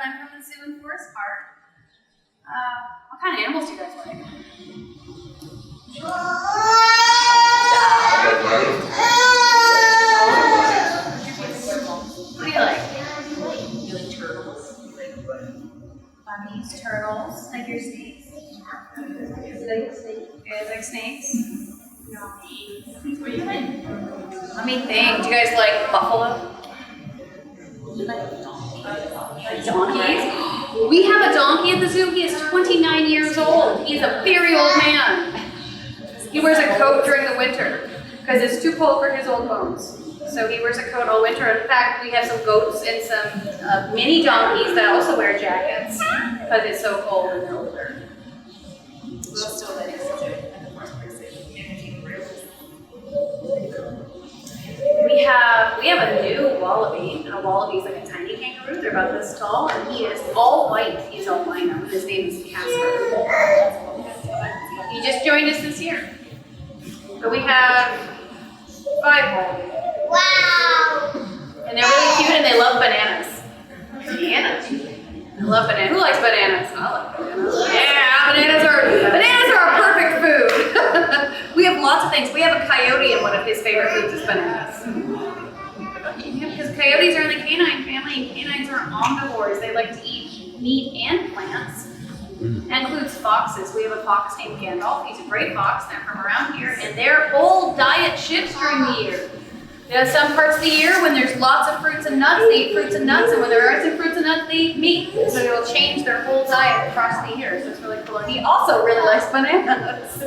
I'm from the Zoo and Forest Park. What kind of animals do you guys like? What do you like? You like turtles? Bunnies, turtles, like your snakes? You guys like snakes? No. What do you like? Let me think. Do you guys like buffalo? Like donkeys? We have a donkey at the zoo. He is 29 years old. He's a very old man. He wears a coat during the winter because it's too cold for his old bones. So he wears a coat all winter. In fact, we have some goats and some mini donkeys that also wear jackets because it's so cold and they're older. We have a new wallaby. A wallaby is like a tiny kangaroo. They're about this tall, and he is all white. He's albino. His name is Casper. He just joined us this year. So we have 5 wallabies. Wow! And they're really cute, and they love bananas. Bananas. I love bananas. Who likes bananas? I like bananas. Yeah, bananas are a perfect food. We have lots of things. We have a coyote, and one of his favorite foods is bananas. Yeah, because coyotes are in the canine family, and canines are omnivores. They like to eat meat and plants. That includes foxes. We have a fox named Gandalf. He's a great fox. They're from around here, and their whole diet shifts during the year. There's some parts of the year when there's lots of fruits and nuts, they eat fruits and nuts, and when there aren't fruits and nuts, they eat meat. So it'll change their whole diet across the year, so it's really cool. And he also really likes bananas.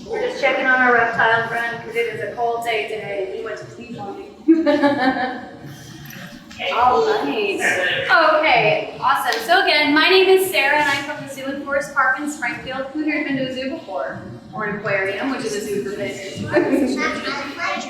We're just checking on our reptile friend because it is a cold day today and he went to sleep on me. All right. Okay, awesome. So again, my name is Sarah and I'm from the Zoo and Forest Park in Springfield. Who here has been to a zoo before? Or an aquarium, which is a zoo for fish.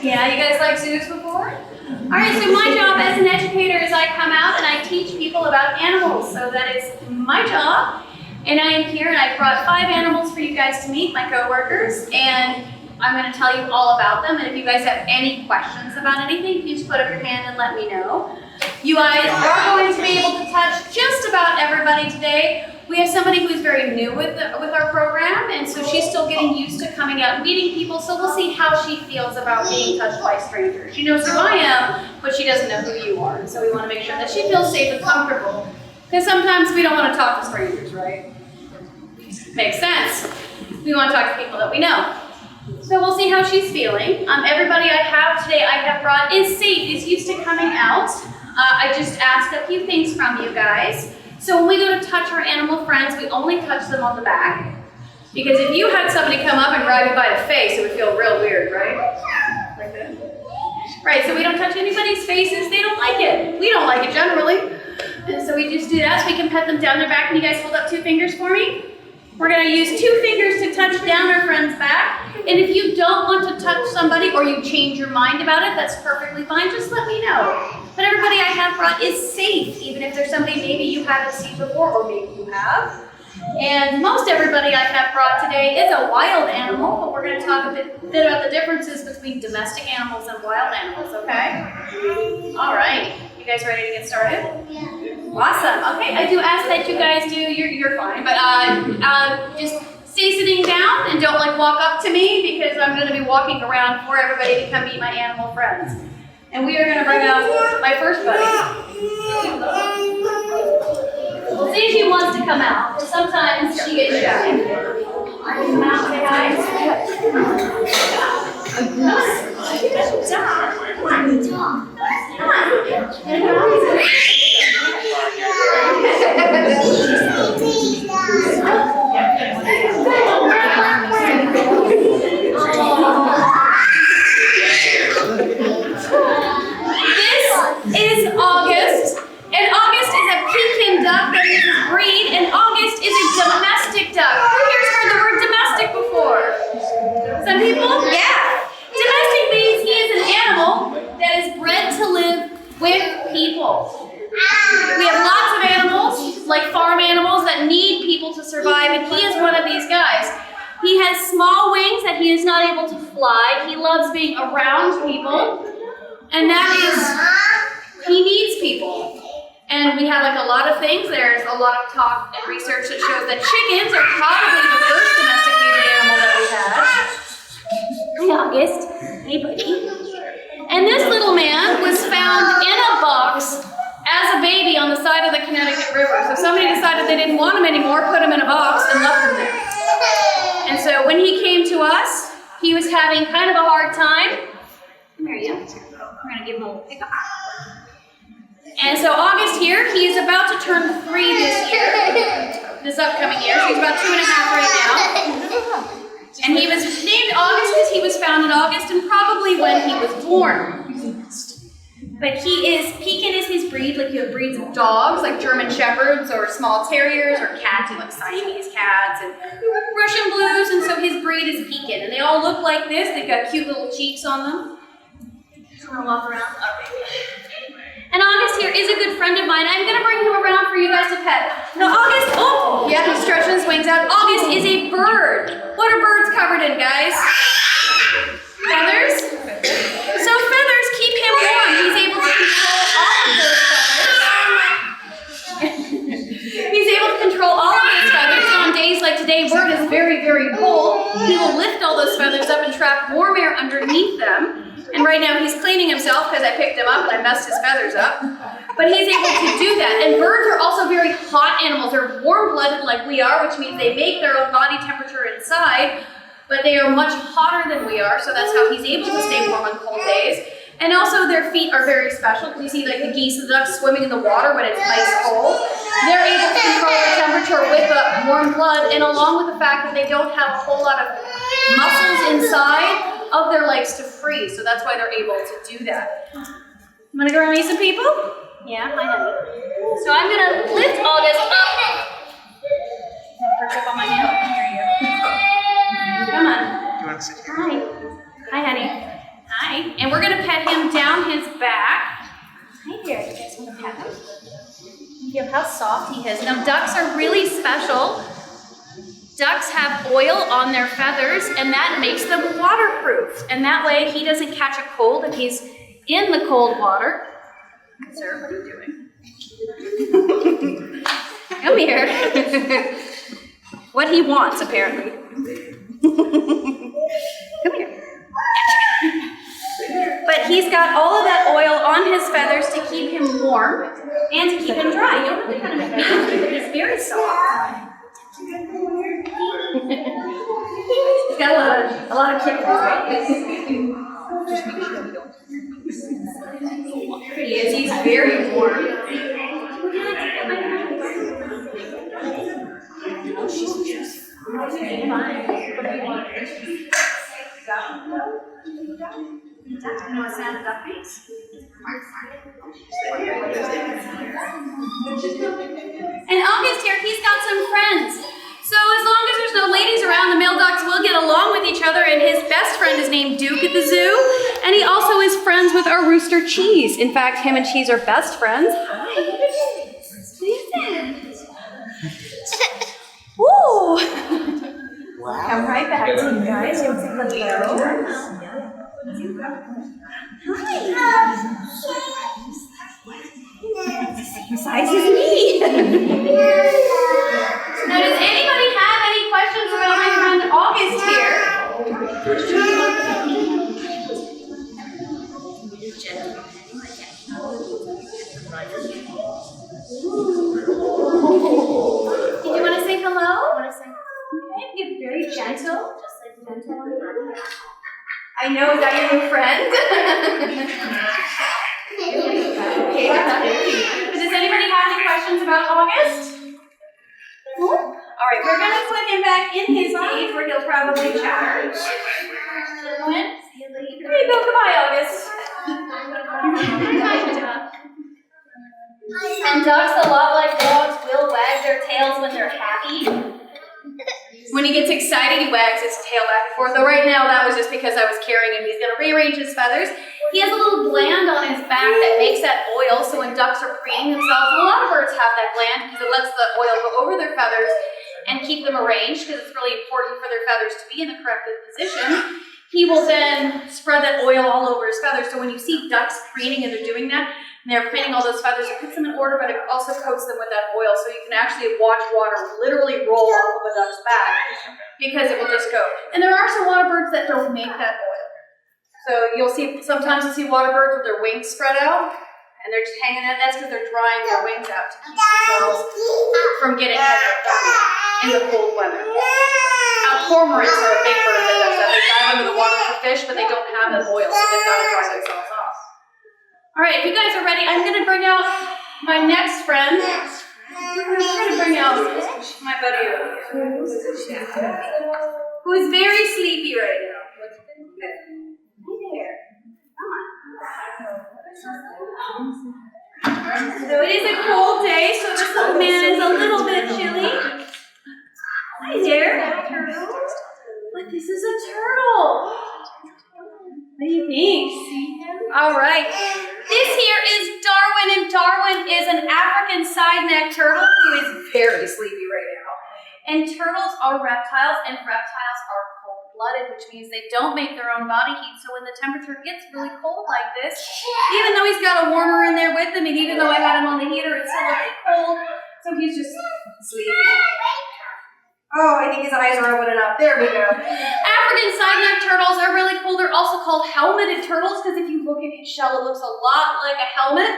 Yeah, you guys like zoos before? All right, so my job as an educator is I come out and I teach people about animals. So that is my job. And I am here and I brought 5 animals for you guys to meet, my coworkers, and I'm going to tell you all about them. And if you guys have any questions about anything, you just put up your hand and let me know. You guys are going to be able to touch just about everybody today. We have somebody who's very new with our program, and so she's still getting used to coming out and meeting people, so we'll see how she feels about being touched by strangers. She knows who I am, but she doesn't know who you are, and so we want to make sure that she feels safe and comfortable, because sometimes we don't want to talk to strangers, right? Makes sense. We want to talk to people that we know. So we'll see how she's feeling. Everybody I have brought is safe, is used to coming out. I just asked a few things from you guys. So when we go to touch our animal friends, we only touch them on the back. Because if you had somebody come up and grab you by the face, it would feel real weird, right? Like that. Right, so we don't touch anybody's faces. They don't like it. We don't like it generally. And so we just do that so we can pet them down their back. And you guys hold up 2 fingers for me. We're going to use 2 fingers to touch down our friend's back. And if you don't want to touch somebody or you change your mind about it, that's perfectly fine. Just let me know. But everybody I have brought is safe, even if there's somebody maybe you haven't seen before or maybe you have. And most everybody I have brought today is a wild animal, but we're going to talk a bit about the differences between domestic animals and wild animals, okay? All right. You guys ready to get started? Yeah. Awesome. Okay, I do ask that you guys do, you're fine, but just stay sitting down and don't walk up to me because I'm going to be walking around for everybody to come meet my animal friends. And we are going to bring out my first buddy. We'll see if she wants to come out. Sometimes she gets shy. Come out, say hi. This is August, and August is a Pekin duck that is a breed, and August is a domestic duck. Who here's heard the word domestic before? Some people? Yeah. Domestic means he is an animal that is bred to live with people. We have lots of survive, and he is one of these guys. He has small wings that he is not able to fly. He loves being around people, and that is, he needs people. And we have like a lot of things. There's a lot of talk and research that shows that chickens are probably the first domesticated animal that we had. Hi, August. Hey, buddy. And this little man was found in a box as a baby on the side of the Connecticut River. So somebody decided they didn't want him anymore, put him in a box, and left him there. And so when he came to us, he was having kind of a hard time. Come here, yeah. We're going to give him a little pickup. And so August here, he is about to turn 3 this year, this upcoming year. So he's about 2.5 right now. And he was named August because he was found in August and probably when he was born. But Pekin is his breed, like you have breeds of dogs, like German Shepherds or small terriers, or cats, you like Siamese cats and Russian blues, and so his breed is Pekin. And they all look like this, they've got cute little cheeks on them. Just want to walk around. And August here is a good friend of mine. I'm going to bring him around for you guys to pet. Now August, oh, yeah, he's stretching his wings out. August is a bird. What are birds covered in, guys? Feathers? So feathers keep him warm. He's able to control all of those feathers. He's able to control all of those feathers. So on days like today, where it is very, very cold, he will lift all those feathers up and trap warm air underneath them. And right now he's cleaning himself because I picked him up and I messed his feathers up. But he's able to do that. And birds are also very hot animals. They're warm-blooded like we are, which means they make their own body temperature inside, but they are much hotter than we are, so that's how he's able to stay warm on cold days. And also their feet are very special, because you see like the geese and the ducks swimming in the water when it's ice cold. They're able to control their temperature with the warm blood, and along with the fact that they don't have a whole lot of muscles inside of their legs to freeze, so that's why they're able to do that. I'm gonna go around and meet some people? Yeah, hi honey. So I'm gonna lift August up. Perch up on my hand. Here you go. Come on. Do you want to sit here? Hi. Hi, honey. Hi. And we're gonna pet him down his back. Hi there. You guys wanna pet him? Feel how soft he is. Now ducks are really special. Ducks have oil on their feathers, and that makes them waterproof. And that way he doesn't catch a cold if he's in the cold water. Sir, what are you doing? Come here. What he wants, apparently. Come here. But he's got all of that oil on his feathers to keep him warm and to keep him dry. You don't have to cut him at me, but he's very soft. He's got a lot of kick. He is. He's very warm. You know what sound a duck makes? And August here, he's got some friends. So as long as there's no ladies around, the male ducks will get along with each other, and his best friend is named Duke at the zoo, and he also is friends with our rooster Cheese. In fact, him and Cheese are best friends. Hi. Woo! Wow. Come right back to you guys. You want to say hello? Hi. Same size as me. Now, does anybody have any questions about my friend August here? Did you want to say hello? Okay, you're very gentle. Just like gentle. I know, is that your new friend? Okay, but does anybody have any questions about August? Cool. All right, we're going to put him back in his cage where he'll probably chatter. Gentlemen, there you go. Goodbye, August. And ducks, a lot like dogs, will wag their tails when they're happy. When he gets excited, he wags his tail back and forth. Though right now, that was just because I was carrying him. He's going to rearrange his feathers. He has a little gland on his back that makes that oil, so when ducks are preening themselves, and a lot of birds have that gland because it lets the oil go over their feathers and keep them arranged because it's really important for their feathers to be in the correct position, he will then spread that oil all over his feathers. So when you see ducks preening and they're doing that, and they're preening all those feathers, it puts them in order, but it also coats them with that oil. So you can actually watch water literally roll off of a duck's back because it will just go. And there are some water birds that don't make that oil. So sometimes you'll see water birds with their wings spread out, and they're just hanging out. That's because they're drying their wings out to keep themselves from getting in the cold weather. Cormorants are a big bird that does that. They dive under the water for fish, but they don't have that oil, so they've got to dry themselves off. All right, if you guys are ready, I'm going to bring out my next friend. I'm going to bring out my buddy over here, who is very sleepy right now. So it is a cold day, so this little man is a little bit chilly. Hi there. But this is a turtle. What do you think? See him? All right. This here is Darwin, and Darwin is an African side-necked turtle who is very sleepy right now. And turtles are reptiles, and reptiles are cold-blooded, which means they don't make their own body heat. So when the temperature gets really cold like this, even though he's got a warmer in there with him, and even though I had him on the heater, it's still really cold. So he's just sleepy. Oh, I think his eyes are opening up. There we go. African side-necked turtles are really cool. They're also called helmeted turtles because if you look at his shell, it looks a lot like a helmet.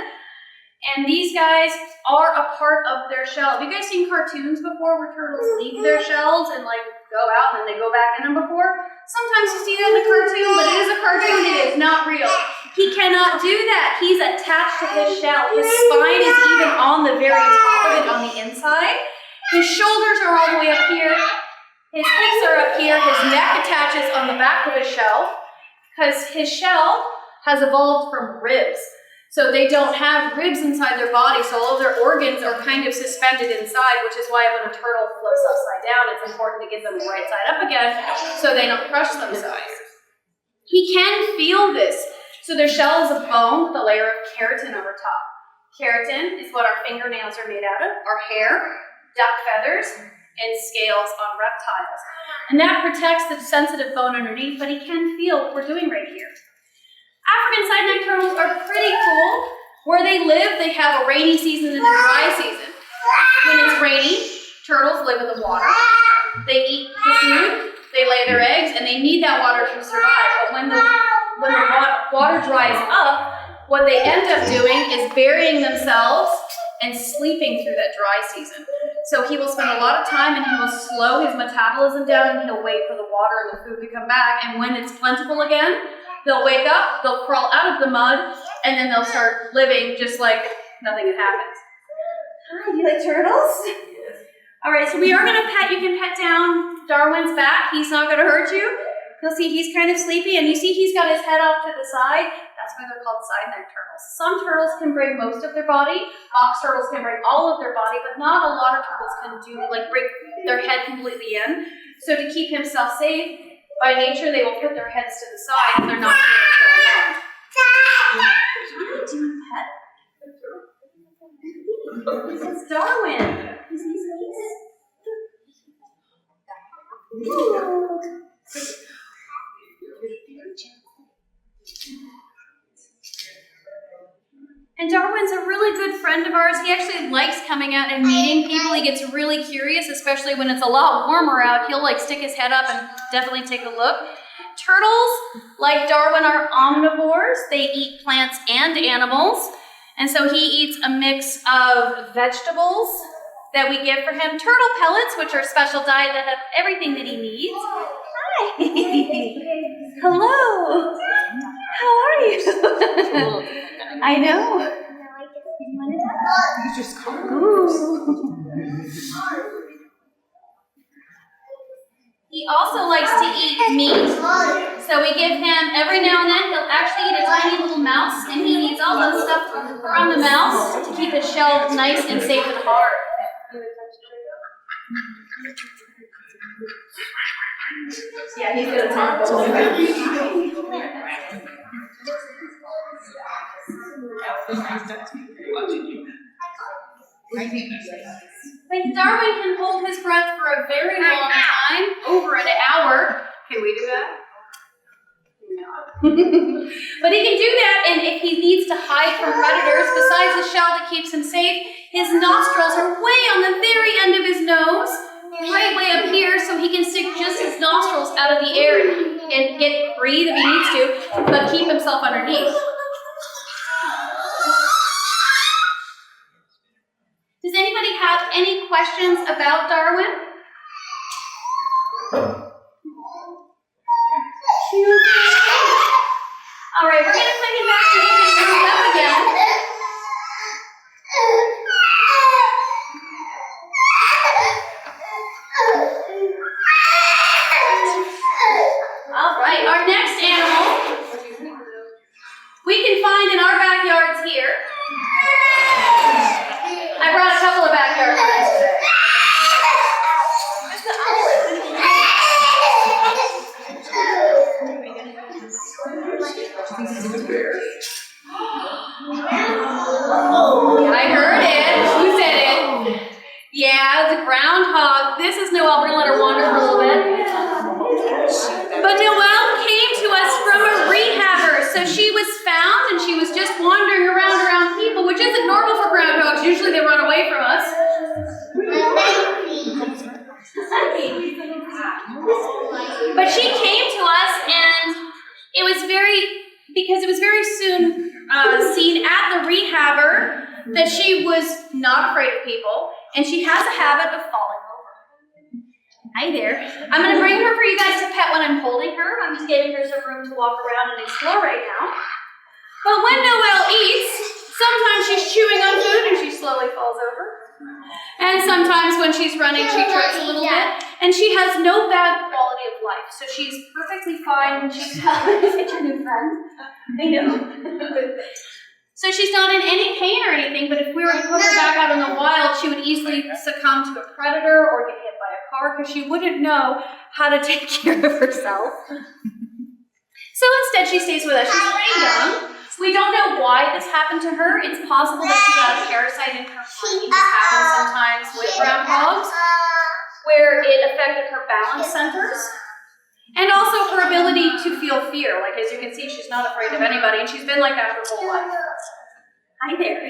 And these guys are a part of their shell. Have you guys seen cartoons before where turtles leave their shells and like go out and then they go back in them before? Sometimes you see that in a cartoon, but it is a cartoon. It is not real. He cannot do that. He's attached to his shell. His spine is even on the very top of it on the inside. His shoulders are all the way up here. His hips are up here. His neck attaches on the back of his shell because his shell has evolved from ribs. So they don't have ribs inside their body, so all of their organs are kind of suspended inside, which is why when a turtle flips upside down, it's important to get them right side up again so they don't crush themselves. He can feel this. So their shell is a bone with a layer of keratin over top. Keratin is what our fingernails are made out of, our hair, duck feathers, and scales on reptiles. And that protects the sensitive bone underneath, but he can feel what we're doing right here. African side-necked turtles are pretty cool. Where they live, they have a rainy season and a dry season. When it's rainy, turtles live in the water. They eat the food, they lay their eggs, and they need that water to survive. But when the water dries up, what they end up doing is burying themselves and sleeping through that dry season. So he will spend a lot of time and he will slow his metabolism down and he'll wait for the water and the food to come back. And when it's plentiful again, they'll wake up, they'll crawl out of the mud, and then they'll start living just like nothing had happened. Hi, do you like turtles? Yes. All right, so we are going to you can pet down Darwin's back. He's not going to hurt you. You'll see he's kind of sleepy, and you see he's got his head off to the side. That's why they're called side-necked turtles. Some turtles can bring most of their body. Box turtles can bring all of their body, but not a lot of turtles can bring their head completely in. So to keep himself safe, by nature, they will put their heads to the side if they're not sure what's going on. What are you doing, pet? This is Darwin. And Darwin's a really good friend of ours. He actually likes coming out and meeting people. He gets really curious, especially when it's a lot warmer out. He'll stick his head up and definitely take a look. Turtles, like Darwin, are omnivores. They eat plants and animals. And so he eats a mix of vegetables that we give for him. Turtle pellets, which are a special diet that have everything that he needs. Hi. Hello. How are you? I know. You just called. He also likes to eat meat. So we give him, every now and then, he'll actually eat a tiny little mouse, and he eats all those stuff from the mouse to keep his shell nice and safe and hard. Yeah, he's going to talk. Thank you. Darwin can hold his breath for a very long time, over an hour. Can we do that? No. But he can do that, and if he needs to hide from predators, besides the shell that keeps him safe, his nostrils are way on the very end of his nose, right way up here, so he can stick just his nostrils out of the air and get breathe if he needs to, but keep himself underneath. Does anybody have any questions about Darwin? All right, we're going to put him back so he can move up again. All right, our next animal we can find in our backyards here. I brought a couple of backyard friends today. I heard it. Who said it? Yeah, it's a groundhog. This is Noelle. We're going to let her wander for a little bit. But Noelle came to us from a rehabber. So she was found and she was just wandering around people, which isn't normal for groundhogs. Usually they run away from us. But she came to us, and it was very soon seen at the rehabber that she was not afraid of people, and she has a habit of falling over. Hi there. I'm going to bring her for you guys to pet when I'm holding her. I'm just giving her some room to walk around and explore right now. But when Noelle eats, sometimes she's chewing on food and she slowly falls over. And sometimes when she's running, she trips a little bit. And she has no bad quality of life. So she's perfectly fine when she's it's your new friend. I know. So she's not in any pain or anything, but if we were to put her back out in the wild, she would easily succumb to a predator or get hit by a car because she wouldn't know how to take care of herself. So instead, she stays with us. She's pretty young. We don't know why this happened to her. It's possible that she got a parasite in her brain. This happens sometimes with groundhogs, where it affected her balance centers. And also her ability to feel fear. Like, as you can see, she's not afraid of anybody, and she's been like that her whole life. Hi there.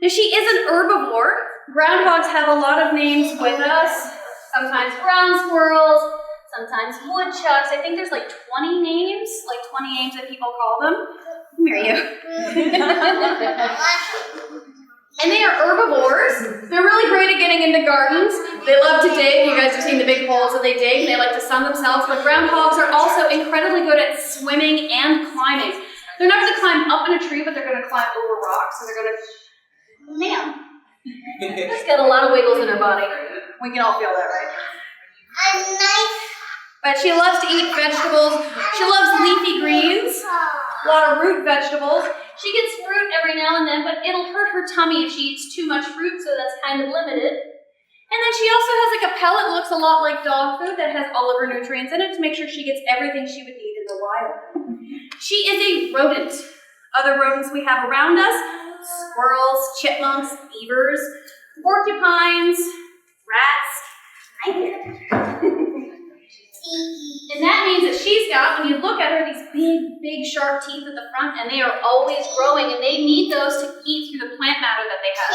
Now, she is an herbivore. Groundhogs have a lot of names with us. Sometimes ground squirrels, sometimes woodchucks. I think there's like 20 names that people call them. Come here, you. And they are herbivores. They're really great at getting into gardens. They love to dig. You guys have seen the big holes that they dig. They like to sun themselves. But groundhogs are also incredibly good at swimming and climbing. They're not going to climb up in a tree, but they're going to climb over rocks. And they're going to... Man. She's got a lot of wiggles in her body. We can all feel that, right? But she loves to eat vegetables. She loves leafy greens. A lot of root vegetables. She gets fruit every now and then, but it'll hurt her tummy if she eats too much fruit, so that's kind of limited. And then she also has like a pellet that looks a lot like dog food that has all of her nutrients in it to make sure she gets everything she would need in the wild. She is a rodent. Other rodents we have around us, squirrels, chipmunks, beavers, porcupines, rats. Hi there. And that means that she's got, when you look at her, these big, sharp teeth at the front, and they are always growing, and they need those to eat through the plant matter that they have.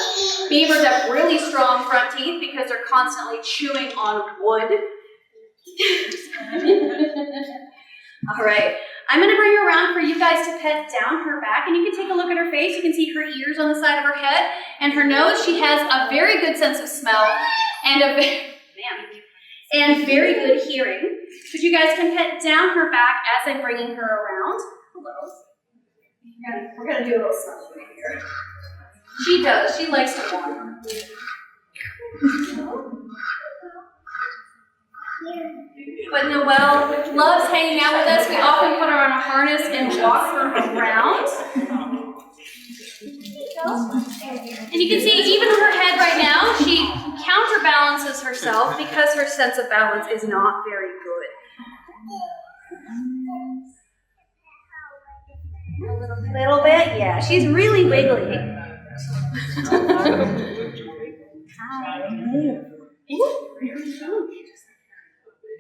Beavers have really strong front teeth because they're constantly chewing on wood. All right, I'm going to bring her around for you guys to pet down her back, and you can take a look at her face. You can see her ears on the side of her head, and her nose. She has a very good sense of smell, and and very good hearing. But you guys can pet down her back as I'm bringing her around. Hello. We're going to do a little snuggle right here. She does. She likes to wander. But Noelle loves hanging out with us. We often put her on a harness and walk her around. And you can see even her head right now, she counterbalances herself because her sense of balance is not very good. A little bit? Yeah, she's really wiggly.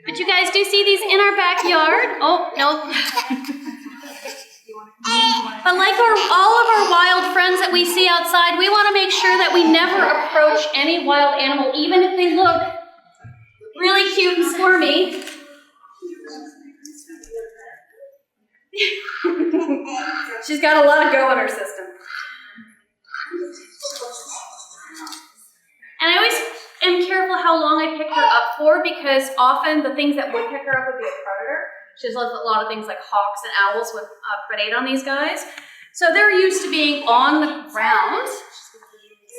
But you guys do see these in our backyard. Oh, no. But like all of our wild friends that we see outside, we want to make sure that we never approach any wild animal, even if they look really cute and squirmy. She's got a lot of go in her system. And I always am careful how long I pick her up for, because often the things that would pick her up would be a predator. She has a lot of things like hawks and owls would predate on these guys. So they're used to being on the ground.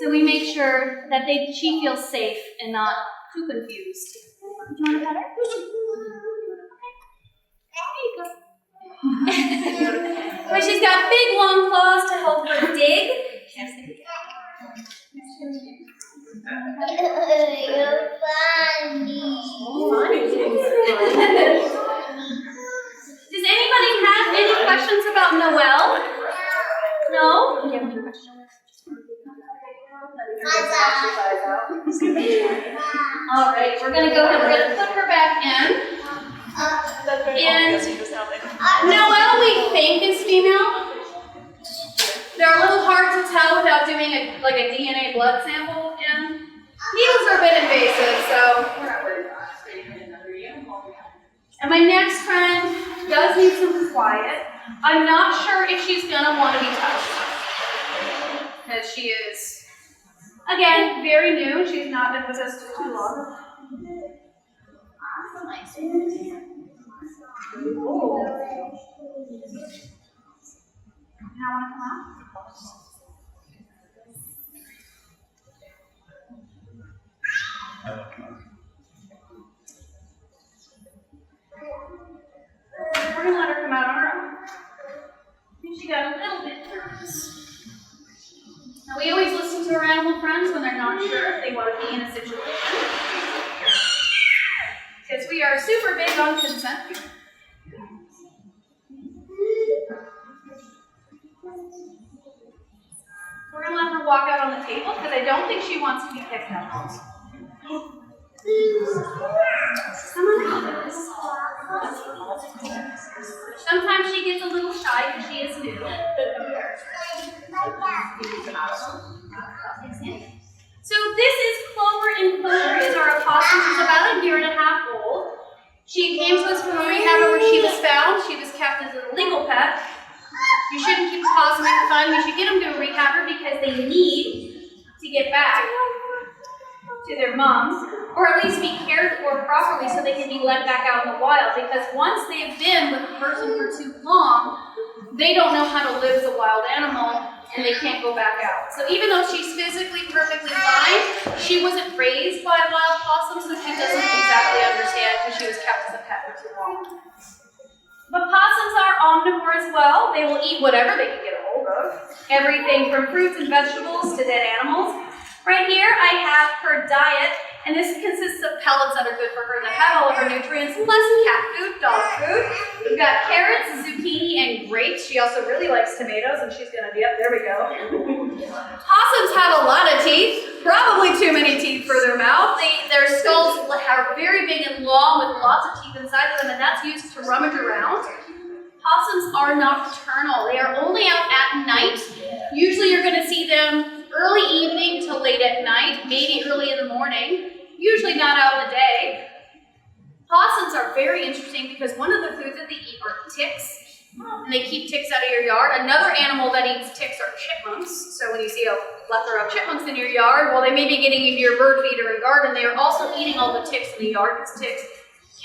So we make sure that she feels safe and not too confused. Do you want to pet her? Okay. There you go. But she's got big long claws to help her dig. You're funny. Does anybody have any questions about Noelle? No? Do you have any questions? All right, we're going to go ahead. We're going to put her back in. And Noelle, we think, is female. They're a little hard to tell without doing a DNA blood sample. And needles are a bit invasive, so we're not worried about it. And my next friend does need some quiet. I'm not sure if she's going to want to be touched, because she is, again, very new. She's not been with us too long. Ooh. Now want to come out? We're going to let her come out on her own. I think she got a little bit nervous. Now, we always listen to our animal friends when they're not sure if they want to be in a situation. Because we are super big on consent. We're going to let her walk out on the table because I don't think she wants to be picked up. Sometimes she gets a little shy because she is new. So this is Clover, and Clover is our opossum. She's about 1.5 years old. She came to us from a rehab where she was found. She was kept as a legal pet. You shouldn't keep opossum in fun. You should get them to a rehabber because they need to get back to their moms, or at least be cared for properly so they can be let back out in the wild. Because once they've been with a person for too long, they don't know how to live as a wild animal, and they can't go back out. So even though she's physically perfectly fine, she wasn't raised by a wild possum, so she doesn't exactly understand because she was kept as a pet for too long. But possums are omnivore as well. They will eat whatever they can get a hold of. Everything from fruits and vegetables to dead animals. Right here, I have her diet, and this consists of pellets that are good for her that have all of her nutrients, plus cat food, dog food. We've got carrots, zucchini, and grapes. She also really likes tomatoes, and she's gonna be up. There we go. Possums have a lot of teeth, probably too many teeth for their mouth. Their skulls are very big and long with lots of teeth inside of them, and that's used to rummage around. Possums are nocturnal. They are only out at night. Usually you're gonna see them early evening to late at night, maybe early in the morning, usually not out in the day. Possums are very interesting because one of the foods that they eat are ticks, and they keep ticks out of your yard. Another animal that eats ticks are chipmunks. So when you see a plethora of chipmunks in your yard, well, they may be getting into your bird feeder and garden. They are also eating all the ticks in the yard because ticks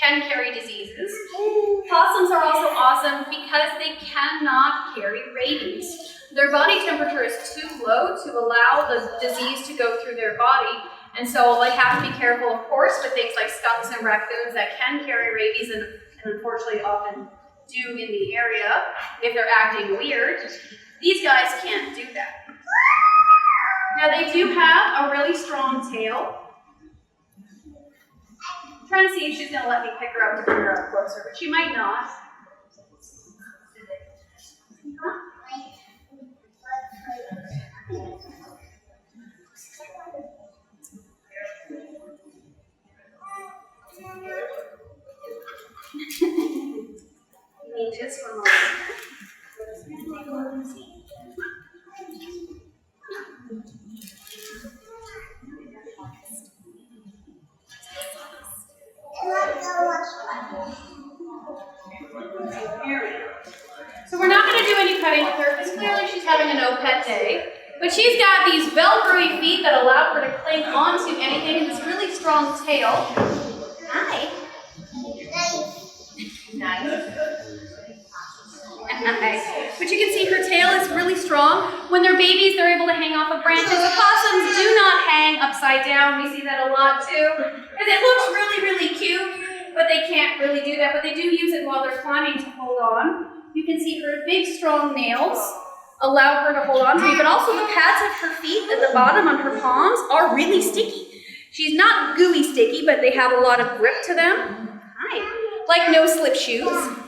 can carry diseases. Possums are also awesome because they cannot carry rabies. Their body temperature is too low to allow the disease to go through their body. And so they have to be careful, of course, with things like skunks and raccoons that can carry rabies and unfortunately often do in the area if they're acting weird. These guys can't do that. Now they do have a really strong tail. I'm trying to see if she's going to let me pick her up to bring her up closer, but she might not. just one moment. So we're not going to do any petting with her because clearly she's having a no pet day. But she's got these velcro-y feet that allow her to cling onto anything and this really strong tail. Hi. Nice. But you can see her tail is really strong. When they're babies, they're able to hang off of branches. Opossums do not hang upside down. We see that a lot too. Because it looks really, really cute, but they can't really do that. But they do use it while they're climbing to hold on. You can see her big, strong nails allow her to hold on to me, but also the pads of her feet at the bottom on her palms are really sticky. She's not gooey sticky, but they have a lot of grip to them. Hi. Like no slip shoes.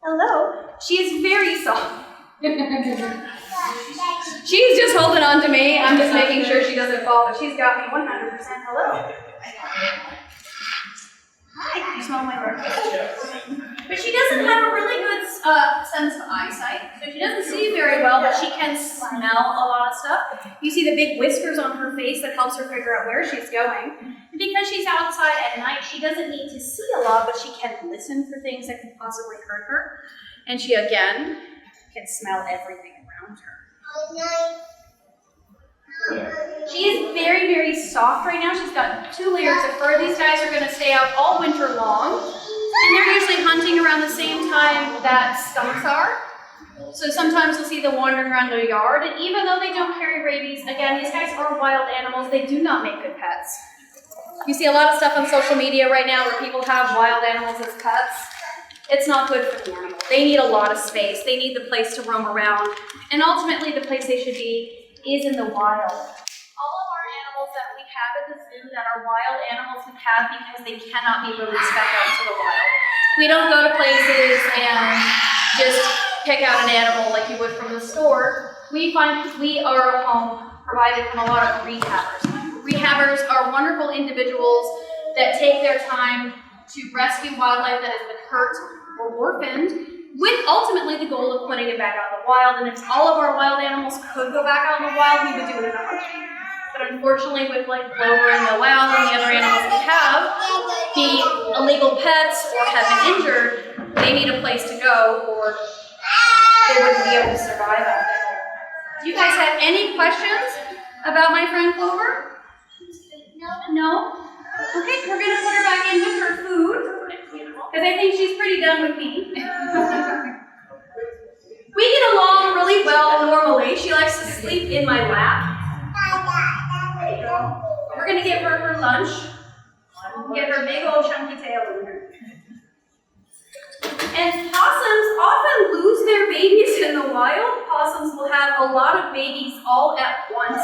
Hello. She is very soft. She's just holding on to me. I'm just making sure she doesn't fall, but she's got me 100%. Hello. Hi. You smell my breath? But she doesn't have a really good sense of eyesight, so she doesn't see very well, but she can smell a lot of stuff. You see the big whiskers on her face that helps her figure out where she's going. And because she's outside at night, she doesn't need to see a lot, but she can listen for things that could possibly hurt her. And she, again, can smell everything around her. She is very, very soft right now. She's got 2 layers of fur. These guys are going to stay out all winter long. And they're usually hunting around the same time that skunks are. So sometimes you'll see them wandering around their yard. And even though they don't carry rabies, again, these guys are wild animals. They do not make good pets. You see a lot of stuff on social media right now where people have wild animals as pets. It's not good for the animal. They need a lot of space. They need the place to roam around. And ultimately, the place they should be is in the wild. All of our animals that we have at the zoo that are wild animals we have because they cannot be released back out to the wild. We don't go to places and just pick out an animal like you would from the store. We find we are a home provided from a lot of rehabbers. Rehabbers are wonderful individuals that take their time to rescue wildlife that has been hurt or orphaned, with ultimately the goal of putting it back out in the wild. And if all of our wild animals could go back out in the wild, we would do it in a heartbeat. But unfortunately, with like Clover and Noel and the other animals we have, be illegal pets or have been injured, they need a place to go or they wouldn't be able to survive out there. Do you guys have any questions about my friend Clover? No? Okay, we're going to put her back in with her food, because I think she's pretty done with me. We get along really well normally. She likes to sleep in my lap. There you go. We're going to give her her lunch. Get her big old chunky tail in her. And possums often lose their babies in the wild. Possums will have a lot of babies all at once.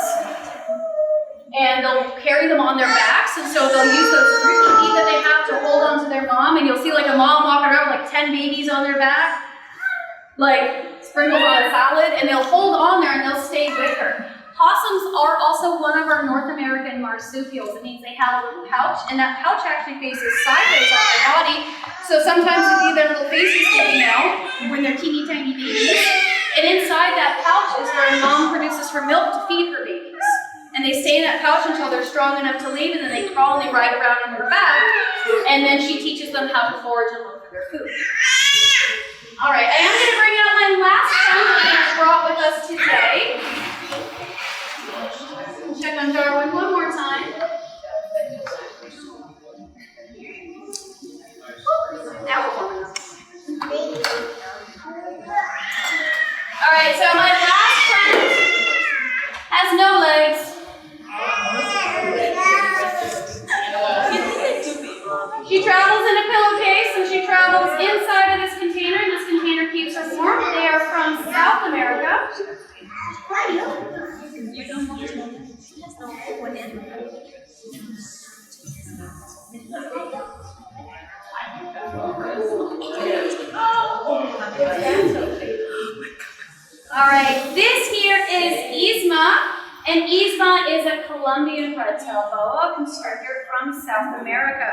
And they'll carry them on their backs, and so they'll use those fruit feet that they have to hold on to their mom, and you'll see like a mom walking around with like 10 babies on their back, like sprinkles on a salad, and they'll hold on there and they'll stay with her. Possums are also one of our North American marsupials. It means they have a little pouch, and that pouch actually faces sideways on their body, so sometimes you see their little faces sticking out when they're teeny tiny babies, and inside that pouch is where mom produces her milk to feed her babies. And they stay in that pouch until they're strong enough to leave, and then they crawl and they ride around in her back, and then she teaches them how to forage and look for their food. All right, I am going to bring out my last friend that I brought with us today. Check on Darwin one more time. Now we're warming up. All right, so my last friend has no legs. She travels in a pillowcase, and she travels inside of this container, and this container keeps her warm. They are from South America. All right, this here is Yzma, and Yzma is a Colombian red-tailed boa constrictor from South America.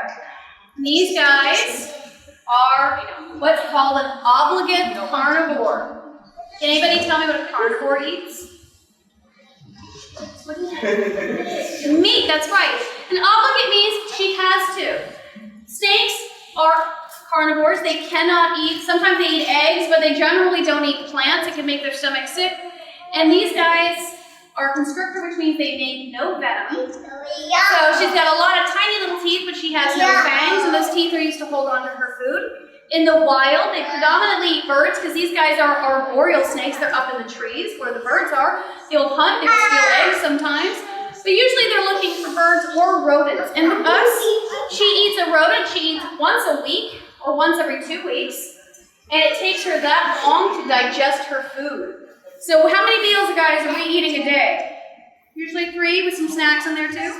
These guys are what's called an obligate carnivore. Can anybody tell me what a carnivore eats? Meat, that's right. An obligate means she has to. Snakes are carnivores. They cannot eat, sometimes they eat eggs, but they generally don't eat plants. It can make their stomach sick. And these guys are constrictor, which means they make no venom. So she's got a lot of tiny little teeth, but she has no fangs, and those teeth are used to hold on to her food. In the wild, they predominantly eat birds because these guys are arboreal snakes. They're up in the trees where the birds are. They'll hunt, they will steal eggs sometimes. But usually they're looking for birds or rodents. And with us, she eats a rodent. She eats once a week or once every 2 weeks. And it takes her that long to digest her food. So how many meals, guys, are we eating a day? Usually 3 with some snacks in there too.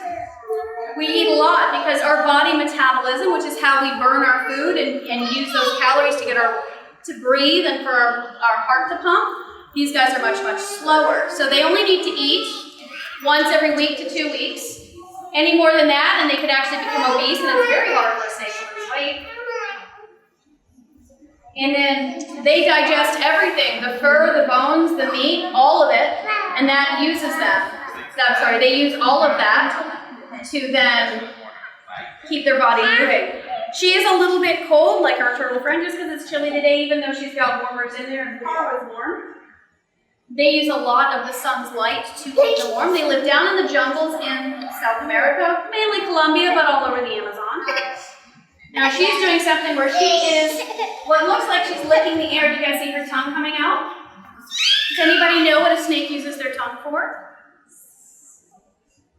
We eat a lot because our body metabolism, which is how we burn our food and use those calories to breathe and for our heart to pump, these guys are much, much slower. So they only need to eat once every week to 2 weeks. Any more than that, and they could actually become obese, and it's very hard for a snake to lose weight. And then they digest everything, the fur, the bones, the meat, all of it, and that uses them. They use all of that to then keep their body moving. She is a little bit cold, like our turtle friend, just because it's chilly today, even though she's got warmers in there and the car was warm. They use a lot of the sun's light to keep them warm. They live down in the jungles in South America, mainly Colombia, but all over the Amazon. Now she's doing something where she is, what looks like she's licking the air. Do you guys see her tongue coming out? Does anybody know what a snake uses their tongue for?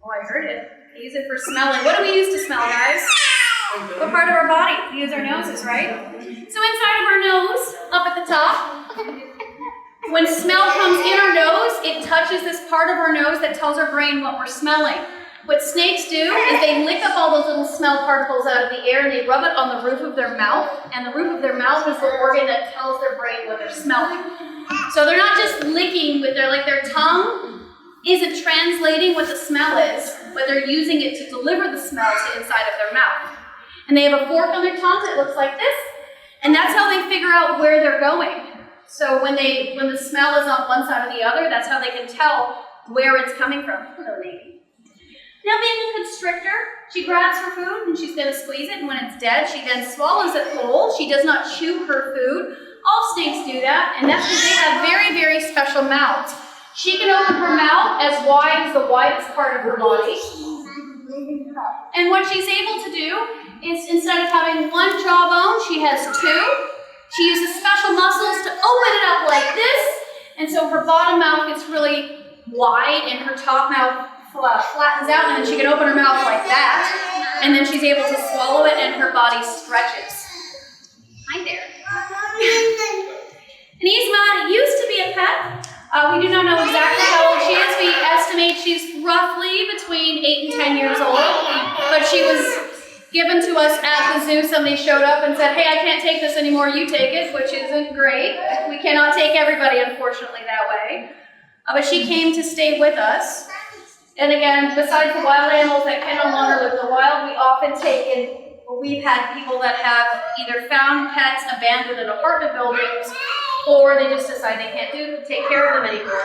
Oh, I heard it. They use it for smelling. What do we use to smell, guys? What part of our body? We use our noses, right? So inside of our nose, up at the top, when smell comes in our nose, it touches this part of our nose that tells our brain what we're smelling. What snakes do is they lick up all those little smell particles out of the air and they rub it on the roof of their mouth, and the roof of their mouth is the organ that tells their brain what they're smelling. So they're not just licking with their tongue isn't translating what the smell is, but they're using it to deliver the smell to inside of their mouth. And they have a fork on their tongue that looks like this, and that's how they figure out where they're going. So when the smell is on one side or the other, that's how they can tell where it's coming from. Hello, lady. Now being a constrictor, she grabs her food and she's going to squeeze it, and when it's dead, she then swallows it whole. She does not chew her food. All snakes do that, and that's because they have very, very special mouths. She can open her mouth as wide as the widest part of her body. And what she's able to do is, instead of having one jawbone, she has 2. She uses special muscles to open it up like this, and so her bottom mouth gets really wide and her top mouth flattens out, and then she can open her mouth like that, and then she's able to swallow it and her body stretches. Hi there. And Yzma used to be a pet. We do not know exactly how old she is. We estimate she's roughly between 8 and 10 years old, but she was given to us at the zoo. Somebody showed up and said, hey, I can't take this anymore, you take it, which isn't great. We cannot take everybody, unfortunately, that way. But she came to stay with us. And again, besides the wild animals that can no longer live in the wild, we often take in, we've had people that have either found pets abandoned in apartment buildings, or they just decide they can't take care of them anymore.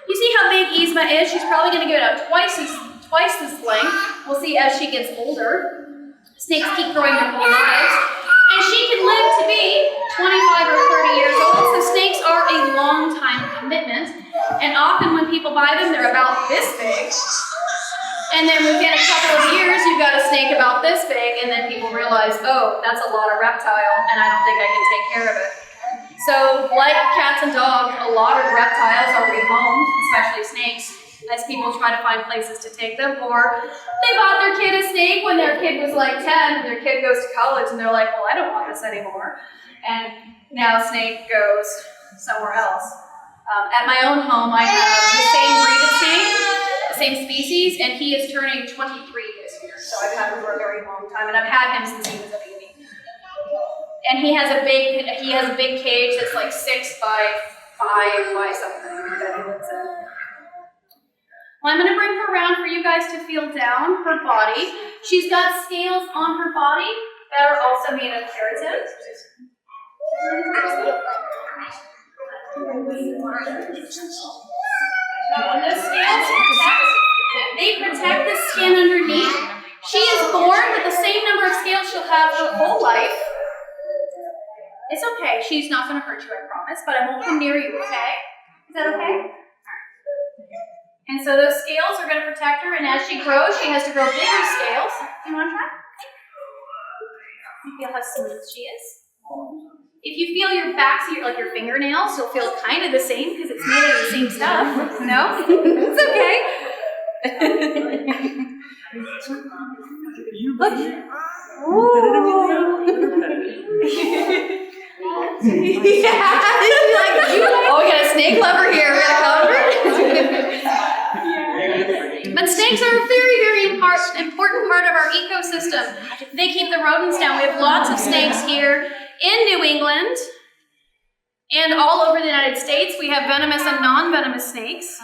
You see how big Yzma is? She's probably going to give it out twice this length. We'll see as she gets older. Snakes keep growing their whole lives. And she can live to be 25 or 30 years old, so snakes are a long time commitment. And often when people buy them, they're about this big. And then within a couple of years, you've got a snake about this big, and then people realize, oh, that's a lot of reptile, and I don't think I can take care of it. So, like cats and dogs, a lot of reptiles are rehomed, especially snakes, as people try to find places to take them. Or they bought their kid a snake when their kid was like 10, and their kid goes to college, and they're like, well, I don't want this anymore. And now snake goes somewhere else. At my own home, I have the same breed of snake, the same species, and he is turning 23 this year. So I've had him for a very long time, and I've had him since he was a baby. And he has a big cage that's like 6 by 5 by something that he lives in. Well, I'm going to bring her around for you guys to feel down her body. She's got scales on her body that are also made of keratin. The scales protect the skin underneath. She is born with the same number of scales she'll have her whole life. It's okay. She's not going to hurt you, I promise, but I won't come near you, okay? Is that okay? And so those scales are going to protect her, and as she grows, she has to grow bigger scales. You want to try? You feel how smooth she is? If you feel your backs, like your fingernails, you'll feel kind of the same because it's made of the same stuff. No? It's okay. Look. Yeah. Oh, we got a snake lover here. We got a cover. But snakes are a very, very important part of our ecosystem. They keep the rodents down. We have lots of snakes here in New England and all over the United States. We have venomous and non-venomous snakes.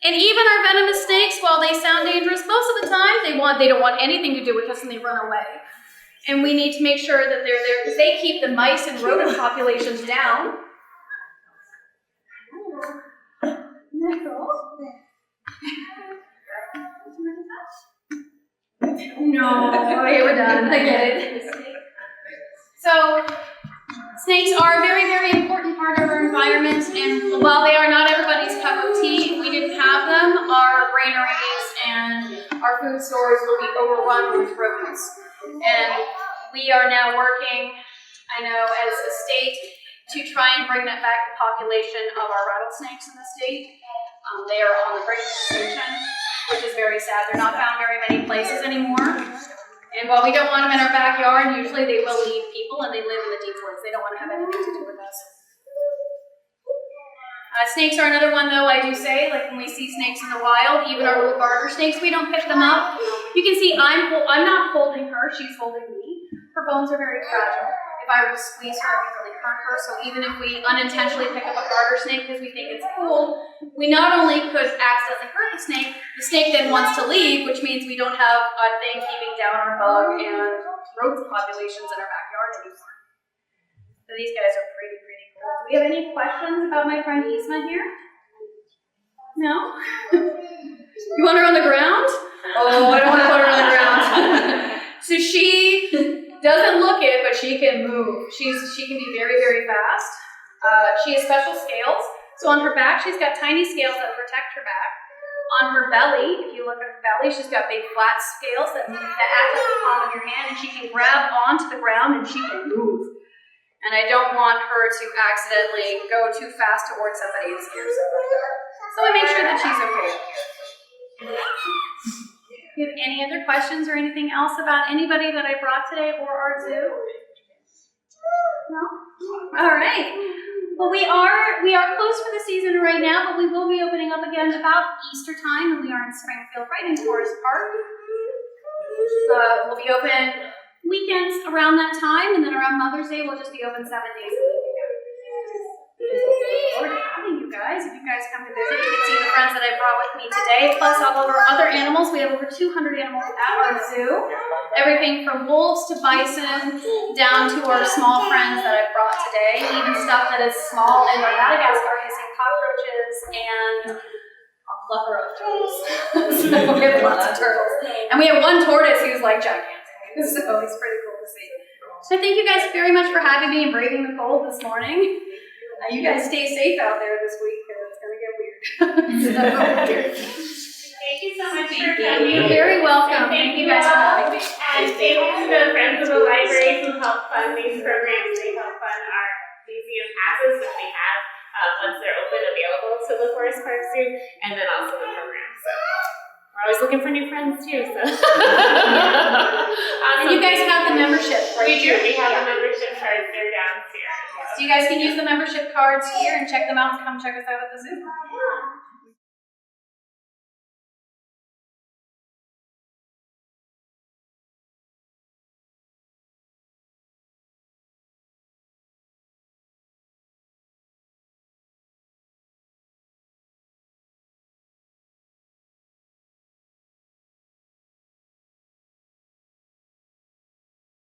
And even our venomous snakes, while they sound dangerous, most of the time they don't want anything to do with us and they run away. And we need to make sure that they're there because they keep the mice and rodent populations down. No, okay, we're done. I get it. So, snakes are a very, very important part of our environment, and while they are not everybody's cup of tea, if we didn't have them, our granaries and our food stores will be overrun with rodents. And we are now working, I know, as a state to try and bring that back the population of our rattlesnakes in the state. They are on the brink of extinction, which is very sad. They're not found very many places anymore. And while we don't want them in our backyard, usually they will leave people and they live in the deep woods. They don't want to have anything to do with us. Snakes are another one, though, I do say, like when we see snakes in the wild, even our little garter snakes, we don't pick them up. You can see I'm not holding her, she's holding me. Her bones are very fragile. If I were to squeeze her, I could really hurt her. So even if we unintentionally pick up a garter snake because we think it's cool, we not only could accidentally hurt the snake then wants to leave, which means we don't have a thing keeping down our bug and rodent populations in our backyard anymore. So these guys are pretty cool. Do we have any questions about my friend Isma here? No? You want her on the ground? Oh, I don't want to put her on the ground. So she doesn't look it, but she can move. She can be very, very fast. She has special scales. So on her back, she's got tiny scales that protect her back. On her belly, if you look at her belly, she's got big flat scales that act like the palm of your hand, and she can grab onto the ground and she can move. And I don't want her to accidentally go too fast towards somebody and scare somebody. So I make sure that she's okay. Do you have any other questions or anything else about anybody that I brought today or our zoo? No? All right. Well, we are closed for the season right now, but we will be opening up again about Easter time, and we are in Springfield, right in Forest Park. We'll be open weekends around that time, and then around Mother's Day, we'll just be open 7 days a week. Look forward to having you guys. If you guys come to visit, you can see the friends that I brought with me today, plus all of our other animals. We have over 200 animals at our zoo. Everything from wolves to bison, down to our small friends that I brought today. Even stuff that is small in Madagascar, hissing cockroaches and a plethora of turtles. So we have lots of turtles. And we have one tortoise who's like gigantic. So it's pretty cool to see. So thank you guys very much for having me and braving the cold this morning. You guys stay safe out there this week because it's going to get weird. Thank you so much for coming. You're very welcome. Thank you guys for having me. And thank you to the Friends of the Library who help fund these programs. They help fund our museum passes, which we have once they're open available to the Forest Park Zoo, and then also the program. So we're always looking for new friends too. So And you guys have the membership. We do. We have the membership cards. They're downstairs. So you guys can use the membership cards here and check them out and come check us out at the zoo.